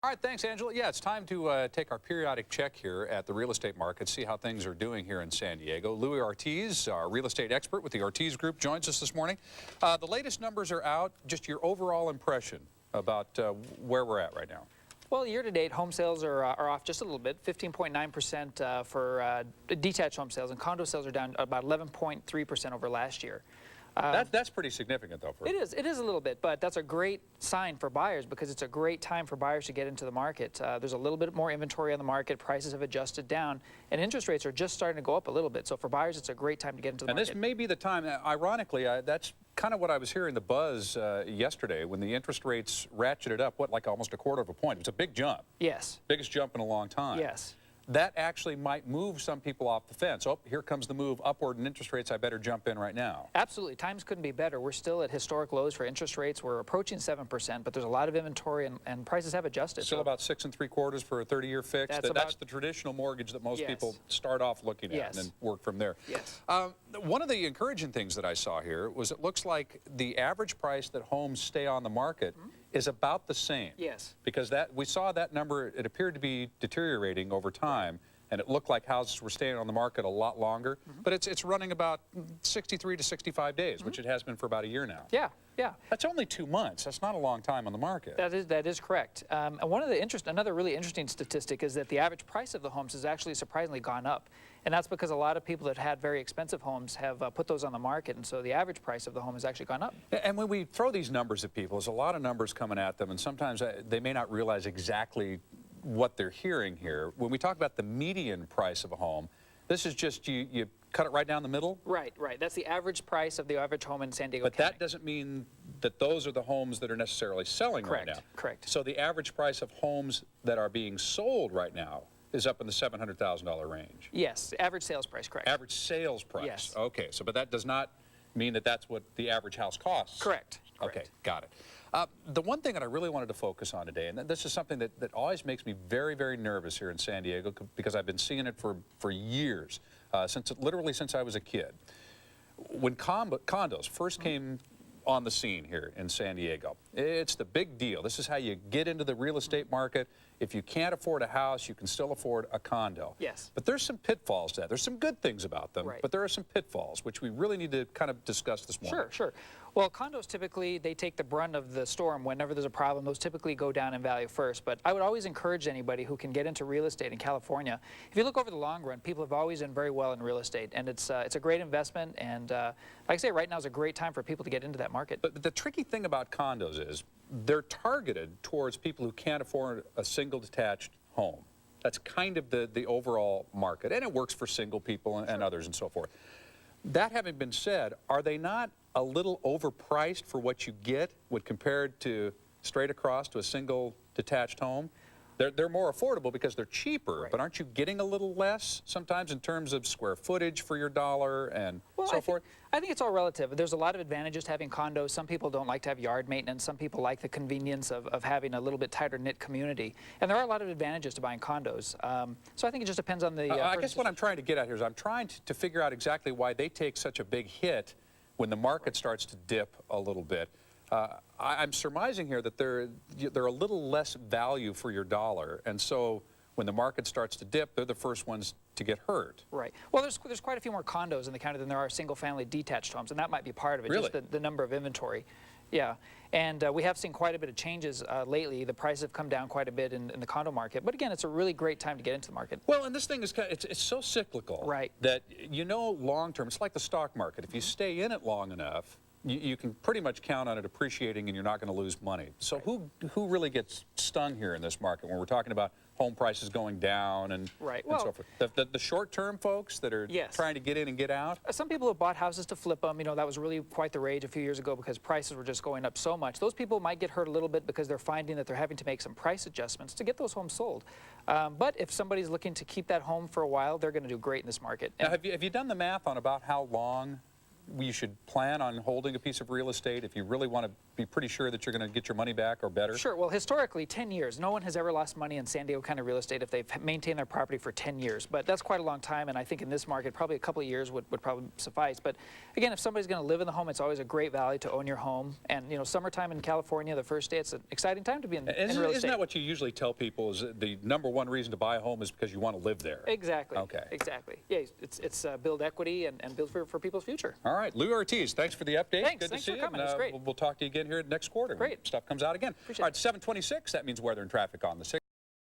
All right, thanks, Angela. Yeah, it's time to take our periodic check here at the real estate market, see how things are doing here in San Diego. Louie Ortiz, our real estate expert with the Ortiz Group, joins us this morning. The latest numbers are out. Just your overall impression about where we're at right now. Well, year-to-date, home sales are off just a little bit, 15.9% for detached home sales, and condo sales are down about 11.3% over last year. That's pretty significant, though. It is a little bit, but that's a great sign for buyers because it's a great time for buyers to get into the market. There's a little bit more inventory on the market, prices have adjusted down, and interest rates are just starting to go up a little bit. So for buyers, it's a great time to get into the market. And this may be the time, ironically, that's kind of what I was hearing the buzz yesterday when the interest rates ratcheted up, like almost a quarter of a point. It's a big jump. Yes. Biggest jump in a long time. Yes. That actually might move some people off the fence. Oh, here comes the move upward in interest rates. I better jump in right now. Absolutely. Times couldn't be better. We're still at historic lows for interest rates. We're approaching 7%, but there's a lot of inventory and prices have adjusted. Still about 6 3/4 for a 30-year fix. That's the traditional mortgage that most people start off looking at and then work from there. Yes. One of the encouraging things that I saw here was it looks like the average price that homes stay on the market is about the same. Yes. Because we saw that number, it appeared to be deteriorating over time. And it looked like houses were staying on the market a lot longer. But it's running about 63 to 65 days, which it has been for about a year now. Yeah, yeah. That's only 2 months. That's not a long time on the market. That is correct. And another really interesting statistic is that the average price of the homes has actually surprisingly gone up. And that's because a lot of people that had very expensive homes have put those on the market, and so the average price of the home has actually gone up. And when we throw these numbers at people, there's a lot of numbers coming at them, and sometimes they may not realize exactly what they're hearing here. When we talk about the median price of a home, this is just you cut it right down the middle? Right, right. That's the average price of the average home in San Diego County. County. That doesn't mean that those are the homes that are necessarily selling right now. Correct. So the average price of homes that are being sold right now is up in the $700,000 range. Yes, average sales price, correct. Average sales price. Yes. Okay, so but that does not mean that that's what the average house costs. Correct. Okay, got it. The one thing that I really wanted to focus on today, and this is something that always makes me very, very nervous here in San Diego because I've been seeing it for years, literally since I was a kid. When condos first came on the scene here in San Diego, it's the big deal. This is how you get into the real estate market. If you can't afford a house, you can still afford a condo. Yes. But there's some pitfalls to that. There's some good things about them, but there are some pitfalls, which we really need to kind of discuss this morning. Sure, sure. Well, condos typically, they take the brunt of the storm. Whenever there's a problem, those typically go down in value first. But I would always encourage anybody who can get into real estate in California. If you look over the long run, people have always done very well in real estate. And it's a great investment. And like I say, right now is a great time for people to get into that market. But the tricky thing about condos is they're targeted towards people who can't afford a single detached home. That's kind of the overall market. And it works for single people and others and so forth. That having been said, are they not a little overpriced for what you get when compared to straight across to a single detached home? They're more affordable because they're cheaper, but aren't you getting a little less sometimes in terms of square footage for your dollar and so forth? I think it's all relative. There's a lot of advantages to having condos. Some people don't like to have yard maintenance. Some people like the convenience of having a little bit tighter knit community. And there are a lot of advantages to buying condos. So I think it just depends on the... I guess what I'm trying to get at here is I'm trying to figure out exactly why they take such a big hit when the market starts to dip a little bit. I'm surmising here that they're a little less value for your dollar, and so when the market starts to dip, they're the first ones to get hurt. Right. Well, there's quite a few more condos in the county than there are single-family detached homes, and that might be part of it, really? Just the number of inventory. Yeah, and we have seen quite a bit of changes lately. The prices have come down quite a bit in the condo market, but again, it's a really great time to get into the market. Well, and this thing is it's so cyclical, that long-term, it's like the stock market. If you stay in it long enough, you can pretty much count on it appreciating and you're not going to lose money. So who really gets stung here in this market when we're talking about home prices going down and so forth? The short-term folks that are trying to get in and get out? Some people have bought houses to flip them. You know, that was really quite the rage a few years ago because prices were just going up so much. Those people might get hurt a little bit because they're finding that they're having to make some price adjustments to get those homes sold. But if somebody's looking to keep that home for a while, they're going to do great in this market. Now, have you done the math on about how long you should plan on holding a piece of real estate if you really want to be pretty sure that you're going to get your money back or better? Sure. Well, historically, 10 years. No one has ever lost money in San Diego County real estate if they've maintained their property for 10 years. But that's quite a long time, and I think in this market, probably a couple of years would probably suffice. But again, if somebody's going to live in the home, it's always a great value to own your home. And, you know, summertime in California, the first day, it's an exciting time to be in real estate. Isn't that what you usually tell people, is that the #1 reason to buy a home is because you want to live there? Exactly. Okay. Exactly. Yeah, it's build equity and build for people's future. All right. Louie Ortiz, thanks for the update. Thanks. Good Thanks to for see coming. you. It's great. We'll talk to you again here next quarter. Great. When stuff comes out again. Appreciate All right, 7:26. That means weather and traffic on the 6th.